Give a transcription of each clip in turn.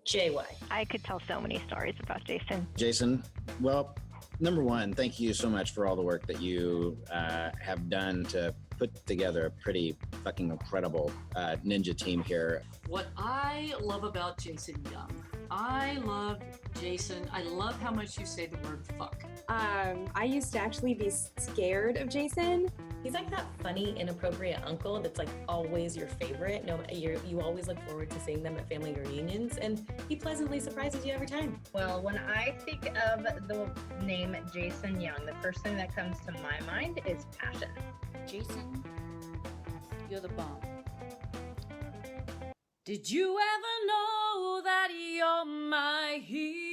JY. I could tell so many stories about Jason. Jason, well, number one, thank you so much for all the work that you have done to put together a pretty fucking incredible ninja team here. What I love about Jason Young, I love Jason. I love how much you say the word fuck. I used to actually be scared of Jason. He's like that funny, inappropriate uncle that's like always your favorite. No, you always look forward to seeing them at family reunions, and he pleasantly surprises you every time. Well, when I think of the name Jason Young, the first thing that comes to my mind is passion. Jason, you're the bomb. Did you ever know that you're my hero?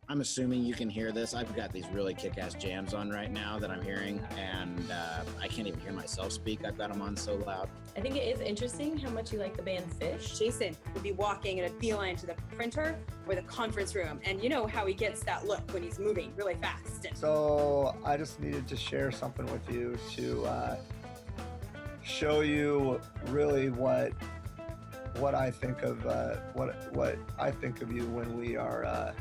I'm assuming you can hear this. I've got these really kick-ass jams on right now that I'm hearing, and I can't even hear myself speak. I've got them on so loud. I think it is interesting how much you like the band Fish. Jason would be walking in a beeline to the printer or the conference room, and you know how he gets that look when he's moving really fast. So I just needed to share something with you to show you really what I think of what I think of you when we are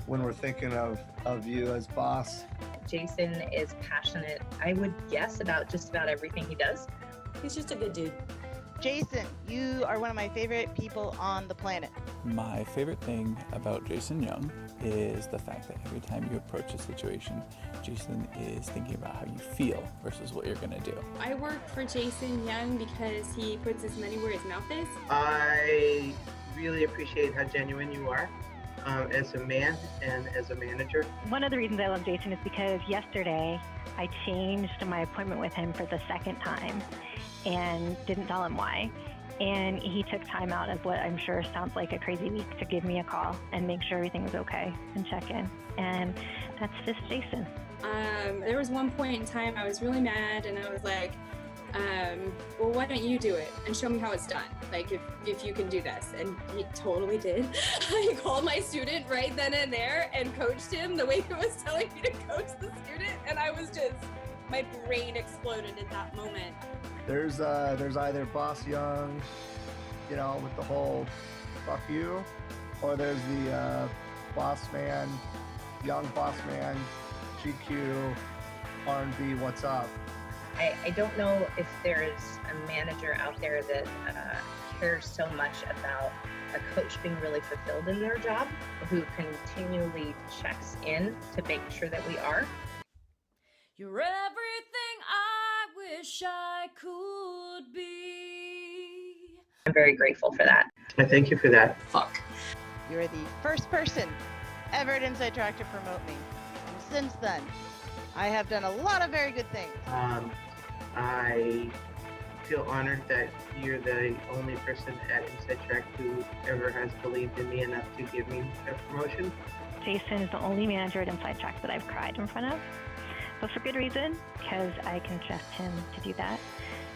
when we're thinking of you as boss. Jason is passionate, I would guess, about just about everything he does. He's just a good dude. Jason, you are one of my favorite people on the planet. My favorite thing about Jason Young is the fact that every time you approach a situation, Jason is thinking about how you feel versus what you're going to do. I work for Jason Young because he puts his money where his mouth is. I really appreciate how genuine you are as a man and as a manager. One of the reasons I love Jason is because yesterday I changed my appointment with him for the second time and didn't tell him why. And he took time out of what I'm sure sounds like a crazy week to give me a call and make sure everything was okay and check in. And that's just Jason. There was one point in time I was really mad, and I was like, well, why don't you do it and show me how it's done? Like, if you can do this. And he totally did. I called my student right then and there and coached him the way he was telling me to coach the student. And I was just, my brain exploded in that moment. There's either Boss Young, you know, with the whole fuck you, or there's the boss man, young boss man, GQ, R&B, what's up? I don't know if there's a manager out there that cares so much about a coach being really fulfilled in their job, who continually checks in to make sure that we are. You're everything I wish I could be. I'm very grateful for that. I thank you for that. Fuck. You're the first person ever at Inside Track to promote me. And since then, I have done a lot of very good things. I feel honored that you're the only person at Inside Track who ever has believed in me enough to give me a promotion. Jason is the only manager at Inside Track that I've cried in front of, but for good reason, because I can trust him to do that.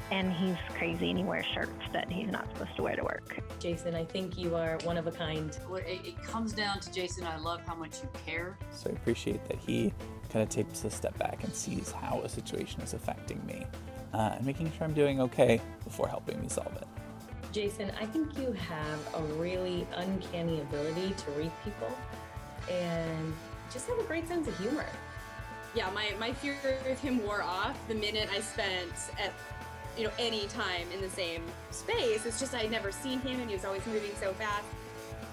And he's crazy and he wears shirts that he's not supposed to wear to work. Jason, I think you are one of a kind. It comes down to Jason, I love how much you care. So I appreciate that he kind of takes a step back and sees how a situation is affecting me and making sure I'm doing okay before helping me solve it. Jason, I think you have a really uncanny ability to read people and just have a great sense of humor. Yeah, my fear of him wore off the minute I spent at any time in the same space. It's just I'd never seen him, and he was always moving so fast.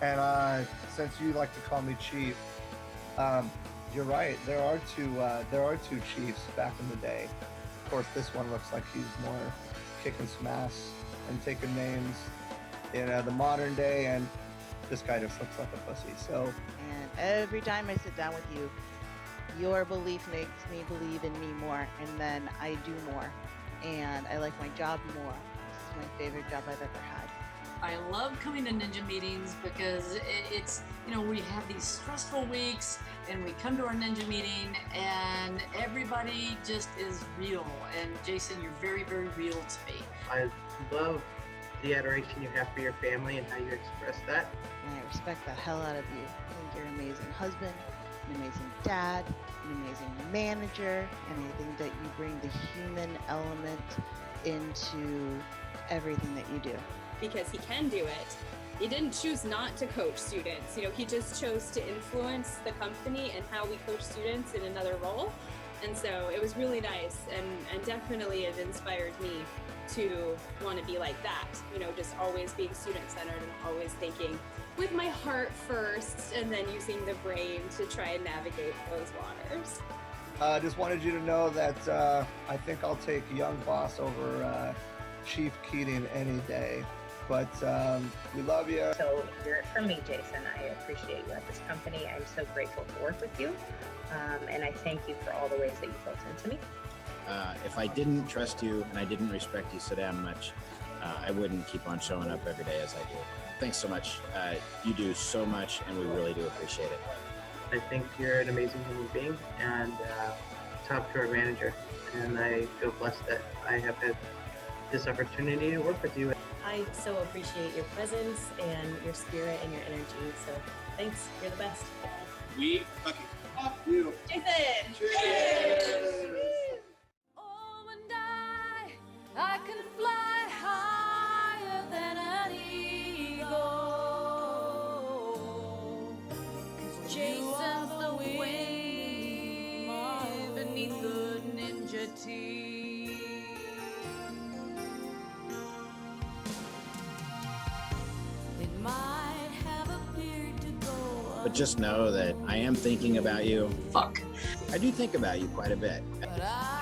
And since you like to call me Chief, you're right. There are two chiefs back in the day. Of course, this one looks like he's more kicking some ass and taking names in the modern day, and this guy just looks like a pussy. So, And every time I sit down with you, your belief makes me believe in me more, and then I do more. And I like my job more. This is my favorite job I've ever had. I love coming to ninja meetings because it's, we have these stressful weeks and we come to our ninja meeting and everybody just is real. And Jason, you're very, very real to me. I love the adoration you have for your family and how you express that. And I respect the hell out of you. I think you're an amazing husband, an amazing dad, an amazing manager, and I think that you bring the human element into everything that you do. because he can do it. He didn't choose not to coach students. He just chose to influence the company and how we coach students in another role. And so it was really nice, and definitely it inspired me to want to be like that, just always being student-centered and always thinking with my heart first and then using the brain to try and navigate those waters. Just wanted you to know that I think I'll take young boss over Chief Keating any day. But we love you. So you're it from me, Jason. I appreciate you at this company. I'm so grateful to work with you. And I thank you for all the ways that you built into me. If I didn't trust you and I didn't respect you so damn much, I wouldn't keep on showing up every day as I do. Thanks so much. You do so much, and we really do appreciate it. I think you're an amazing human being and top drawer manager. And I feel blessed that I have had this opportunity to work with you. I so appreciate your presence and your spirit and your energy. So thanks. You're the best. We fucking love you. Jason! Cheers! Oh, and I can fly higher than an eagle. 'Cause Jason's the wing beneath the ninja teeth. It might have appeared to go. But just know that I am thinking about you. Fuck. I do think about you quite a bit. But I